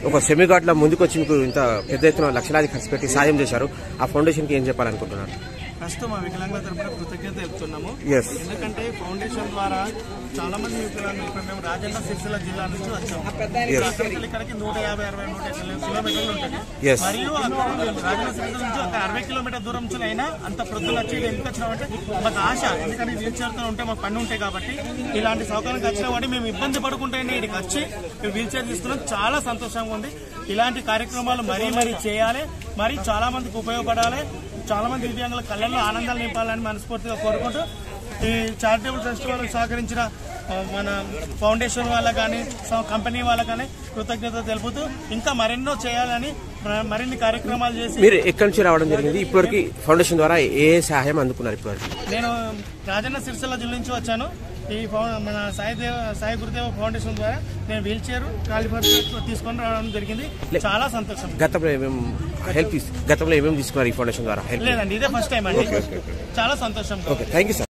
ఒక సెమీ గార్డ్ల ముందుకు వచ్చి మీకు ఇంత పెద్ద ఎత్తున లక్షలాది ఖర్చు పెట్టి సాయం చేశారు. ఆ ఫౌండేషన్కి ఏం చెప్పాలనుకుంటున్నారు? ఫస్ట్ మా వికలాంగుల తరపున కృతజ్ఞత తెలుపుతున్నాము. ఎందుకంటే ఫౌండేషన్ ద్వారా చాలా మంది వికలాంగులు ఇప్పుడు మేము రాజన్న సిరిసిల్ల జిల్లా నుంచి వచ్చాము. ఇక్కడికి 150-160 కిలోమీటర్లు ఉంటుంది. మరియు రాజన్న సిరిసిల్ల నుంచి ఒక 60 కిలోమీటర్ దూరం నుంచి అయినా అంత ప్రొద్దున వచ్చి ఎందుకు వచ్చినామంటే మాకు ఆశ, ఎందుకంటే వీల్ చైర్తో ఉంటే మాకు పని ఉంటాయి కాబట్టి ఇలాంటి సౌకర్యానికి వచ్చినా కాబట్టి మేము ఇబ్బంది పడుకుంటేనే ఇక్కడికి వచ్చి మేము వీల్ చైర్ తీసుకున్నాం. చాలా సంతోషంగా ఉంది. ఇలాంటి కార్యక్రమాలు మరీ చేయాలి, మరి చాలా మందికి ఉపయోగపడాలి. చాలా మంది దివ్యాంగుల కళ్ళల్లో ఆనందాలు నింపాలని మనస్ఫూర్తిగా కోరుకుంటూ ఈ చారిటబుల్ ట్రస్ట్ వాళ్ళకి సహకరించిన మన ఫౌండేషన్ వాళ్ళకి కానీ కంపెనీ వాళ్ళకి కానీ కృతజ్ఞత తెలుపుతూ ఇంకా మరెన్నో చేయాలని మరిన్ని కార్యక్రమాలు చేసి. మీరు ఎక్కడి నుంచి రావడం జరిగింది? ఇప్పటివరకు ఫౌండేషన్ ద్వారా ఏ సహాయం అందుకున్నారు? ఇప్పటివరకు నేను రాజన్న సిరిసిల్ల జిల్లా నుంచి వచ్చాను. ఈ మన సాయి గురుదేవ ఫౌండేషన్ ద్వారా నేను వీల్ చైర్ కాలిఫర్ తీసుకొని రావడం జరిగింది. చాలా సంతోషం. గతంలో ఏమేమి తీసుకున్నారు ఈ ఫౌండేషన్ ద్వారా? లేదండి, ఇదే ఫస్ట్ టైం అండి. చాలా సంతోషం. Okay, thank you sir.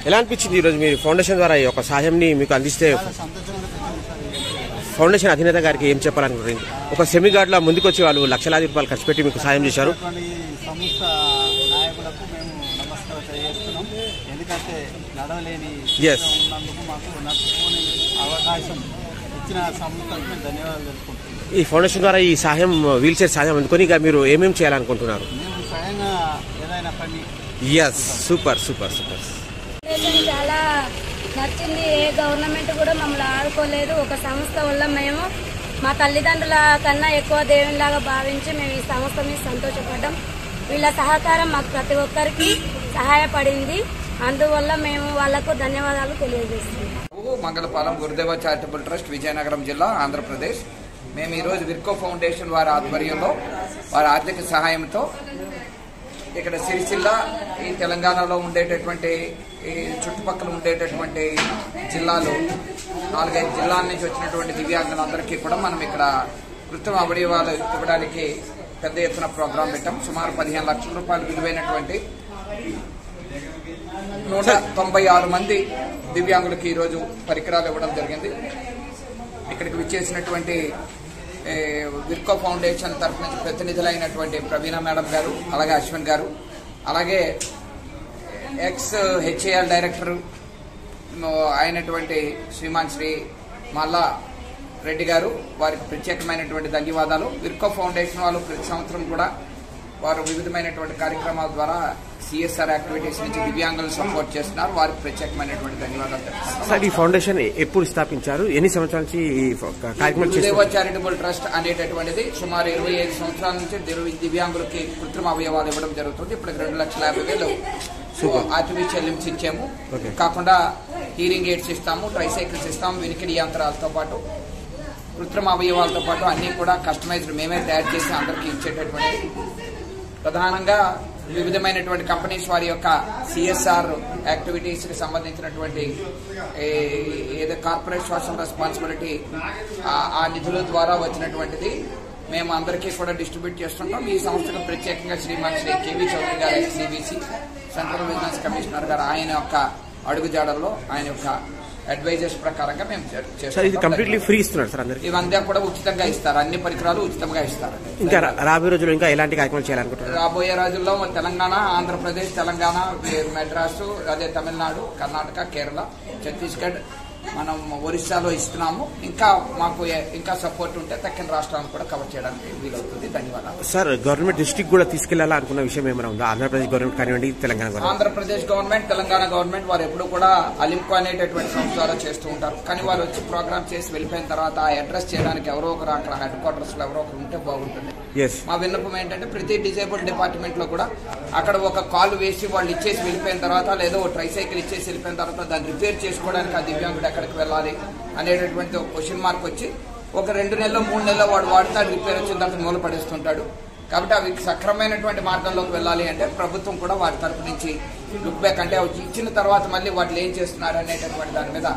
ఎలా అనిపించింది ఈరోజు మీరు ఫౌండేషన్ ద్వారా ఈ యొక్క సహాయంని మీకు అందిస్తే? ఫౌండేషన్ అధినేత గారికి ఏం చెప్పాలనుకుంటుంది? ఒక సెమీ గార్డ్లా ముందుకు వచ్చి వాళ్ళు లక్షలాది రూపాయలు ఖర్చు పెట్టి మీకు సాయం చేశారు. సంస్థ నాయకులకు మేము నమస్కారం తెలియజేస్తున్నాం. ఎందుకంటే నడవలేని ఉన్నందుకు మాకు నడుచుకునే అవకాశం ఇచ్చిన సంస్థలకు మేము ధన్యవాదాలు తెలుపుకుంటున్నాం. ఈ ఫౌండేషన్ ద్వారా ఈ సహాయం వీల్ చైర్ సహాయం అందుకొని మీరు ఏమేమి చేయాలనుకుంటున్నారు? మేము స్వయంగా ఏదైనా పని సూపర్ సూపర్ సూపర్. చాలా నచ్చింది. ఏ గవర్నమెంట్ కూడా మమ్మల్ని ఆదుకోలేదు. ఒక సంస్థ వల్ల మేము మా తల్లిదండ్రుల కన్నా ఎక్కువ దేవునిలాగా భావించి మేము ఈ సంస్థ మీద సంతోషపడ్డాం. వీళ్ళ సహకారం మాకు ప్రతి ఒక్కరికి సహాయపడింది. అందువల్ల మేము వాళ్లకు ధన్యవాదాలు తెలియజేస్తున్నాం. మంగళపాలెం గురుదేవ చారిటబుల్ ట్రస్ట్, విజయనగరం జిల్లా, ఆంధ్రప్రదేశ్. మేము ఈరోజు విర్కో ఫౌండేషన్ వారి ఆధ్వర్యంలో వారి ఆర్థిక సహాయంతో ఇక్కడ సిరిసిల్ల, ఈ తెలంగాణలో ఉండేటటువంటి ఈ చుట్టుపక్కల ఉండేటటువంటి జిల్లాలు 4-5 జిల్లాల నుంచి వచ్చినటువంటి దివ్యాంగులందరికీ కూడా మనం ఇక్కడ కృత్రిమ అవయవాలు ఇవ్వడానికి పెద్ద ఎత్తున ప్రోగ్రాం పెట్టాం. సుమారు 15 లక్షల రూపాయలు విలువైనటువంటి 196 మంది దివ్యాంగులకి ఈరోజు పరికరాలు ఇవ్వడం జరిగింది. ఇక్కడికి విచ్చేసినటువంటి విర్కో ఫౌండేషన్ తరఫు నుంచి ప్రతినిధులైనటువంటి ప్రవీణ మేడం గారు, అలాగే అశ్విన్ గారు, అలాగే ఎక్స్ హెచ్ఏఎల్ డైరెక్టర్ అయినటువంటి శ్రీమాన్ శ్రీ మల్లా రెడ్డి గారు, వారికి ప్రత్యేకమైనటువంటి ధన్యవాదాలు. విర్కో ఫౌండేషన్ వాళ్ళు ప్రతి సంవత్సరం కూడా వారు వివిధమైనటువంటి కార్యక్రమాల ద్వారా సిఎస్ఆర్ యాక్టివిటీస్ నుంచి దివ్యాంగులను సపోర్ట్ చేస్తున్నారు. వారికి ప్రత్యేకమైనటువంటి ధన్యవాదాలు తెలుపుతున్నాను. సార్, ఈ ఫౌండేషన్ ఎప్పుడు స్థాపించారు? ఎన్ని సంవత్సరాల నుంచి గురుదేవ చారిటబుల్ ట్రస్ట్ అనేటటువంటిది సుమారు 25 సంవత్సరాల నుంచి దివ్యాంగులకి కృత్రిమ అవయవాలు ఇవ్వడం జరుగుతుంది. ఇప్పుడు 2,50,000 ఆర్టిఫిషియల్ లింబ్స్ ఇచ్చాము. కాకుండా హీరింగ్ ఎయిడ్స్ ఇస్తాము, ట్రైసైకిల్స్ ఇస్తాము, వినికిడి యంత్రాలతో పాటు కృత్రిమ అవయవాలతో పాటు అన్ని కూడా కస్టమైజ్డ్ మేమే తయారు చేసి అందరికీ ఇచ్చేటటువంటి. ప్రధానంగా వివిధమైనటువంటి కంపెనీస్ వారి యొక్క సిఎస్ఆర్ యాక్టివిటీస్ కి సంబంధించినటువంటి ఏదో కార్పొరేట్ సోషల్ రెస్పాన్సిబిలిటీ ఆ నిధుల ద్వారా వచ్చినటువంటిది మేము అందరికీ కూడా డిస్ట్రిబ్యూట్ చేస్తుంటాం. ఈ సంస్థకు ప్రత్యేకంగా శ్రీమాన్ శ్రీ కేవీ చౌదరి గారు, ఎక్స్సిబిసి సెంట్రల్ బిజినెస్ కమిషనర్ గారు, ఆయన యొక్క అడుగుజాడల్లో ఆయన యొక్క అడ్వైజర్స్ ప్రకారంగా మేము చేస్తాం. కంప్లీట్లీ ఫ్రీ ఇస్తున్నారు సార్ అందరికీ? ఇవంతా కూడా ఉచితంగా ఇస్తారు. అన్ని పరికరాలు ఉచితంగా ఇస్తారు. ఇంకా రాబోయే రోజుల్లో ఇంకా ఎలాంటి కార్యక్రమాలు చేయాలనుకుంటున్నారు? రాబోయే రోజుల్లో తెలంగాణ, ఆంధ్రప్రదేశ్, తెలంగాణ, మెడ్రాసు, అదే తమిళనాడు, కర్ణాటక, కేరళ, ఛత్తీస్గఢ్, మనం ఒరిస్సాలో ఇస్తున్నాము. ఇంకా మాకు ఇంకా సపోర్ట్ ఉంటే దక్షిణ రాష్ట్రాలను కూడా కవర్ చేయడానికి వీలవుతుంది. ధన్యవాదాలు. సార్, గవర్నమెంట్ డిస్ట్రిక్ట్ కూడా తీసుకెళ్లాలా అనుకున్న విషయం ఏమైనా ఉందా? ఆంధ్రప్రదేశ్ గవర్నమెంట్ కానివ్వండి, Telangana government? Andhra Pradesh government, Telangana government వారు ఎప్పుడు కూడా అలింకో అనేటటువంటి సంస్థ ద్వారా చేస్తూ ఉంటారు. కానీ వాళ్ళు వచ్చి ప్రోగ్రామ్ చేసి వెళ్ళిపోయిన తర్వాత ఆ అడ్రస్ చేయడానికి ఎవరో ఒకరు అక్కడ హెడ్ క్వార్టర్స్ లో ఎవరో ఒకరు ఉంటే బాగుంటుంది. మా విన్నపం ఏంటంటే ప్రతి డిజేబుల్డ్ డిపార్ట్మెంట్ లో కూడా అక్కడ ఒక కాల్ వేసి వాళ్ళు ఇచ్చేసి వెళ్ళిపోయిన తర్వాత, లేదా ఒక ట్రైసైకిల్ ఇచ్చేసి వెళ్ళిపోయిన తర్వాత దాన్ని రిపేర్ చేసుకోవడానికి ఆ దివ్యాంగుడు ఎక్కడికి వెళ్ళాలి అనేటటువంటి ఒక క్వశ్చన్ మార్క్ వచ్చి ఒక 2 నెలలో 3 నెలలో వాడు వాడతాడు, రిపేర్ వచ్చిన తర్వాత మూల పడేస్తుంటాడు. కాబట్టి అవి సక్రమైనటువంటి మార్గంలోకి వెళ్ళాలి అంటే ప్రభుత్వం కూడా వాటి తరపు నుంచి లుక్ బ్యాక్, అంటే ఇచ్చిన తర్వాత మళ్ళీ వాటిని ఏం చేస్తున్నారు అనేటటువంటి దాని మీద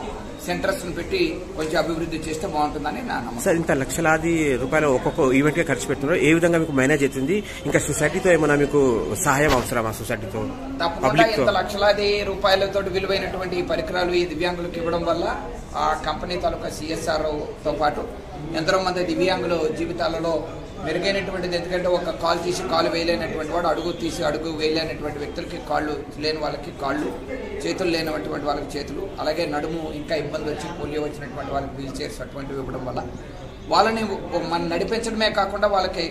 సెంటర్స్ పెట్టి కొంచెం అభివృద్ధి చేస్తే బాగుంటుందని నా నమ్మకం. సార్, ఇంత లక్షలాది రూపాయలు ఒక్కొక్క ఈవెంట్ గా ఖర్చు పెడుతున్నారు. ఏ విధంగా మీకు మేనేజ్ అవుతుంది? ఇంకా సొసైటీతో ఏమైనా మీకు సహాయం అవసరమా? సొసైటీతో తప్పకుండా ఇంత లక్షలాది రూపాయలతో విలువైనటువంటి ఈ పరికరాలు ఈ దివ్యాంగులకు ఇవ్వడం వల్ల ఆ కంపెనీ తాలూకా సిఎస్ఆర్ తో పాటు ఎంతో మంది దివ్యాంగుల జీవితాలలో మెరుగైనటువంటిది. ఎందుకంటే ఒక కాలు తీసి కాలు వేయలేనటువంటి వాడు, అడుగు తీసి అడుగు వేయలేనటువంటి వ్యక్తులకి కాళ్ళు లేని వాళ్ళకి కాళ్ళు, చేతులు లేనటువంటి వాళ్ళకి చేతులు, అలాగే నడుము ఇంకా ఇబ్బంది వచ్చి పోలియో వచ్చినటువంటి వాళ్ళకి వీల్ చైర్స్ అటువంటివి ఇవ్వడం వల్ల వాళ్ళని మనం నడిపించడమే కాకుండా వాళ్ళకి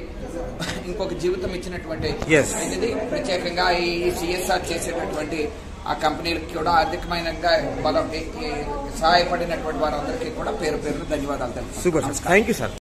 ఇంకొక జీవితం ఇచ్చినటువంటి ఇది ప్రత్యేకంగా ఈ సిఎస్ఆర్ చేసేటటువంటి ఆ కంపెనీలకి కూడా ఆర్థికమైన సహాయపడినటువంటి వారందరికీ కూడా పేరు ధన్యవాదాలు తెలుపుతున్నాను. Thank you sir.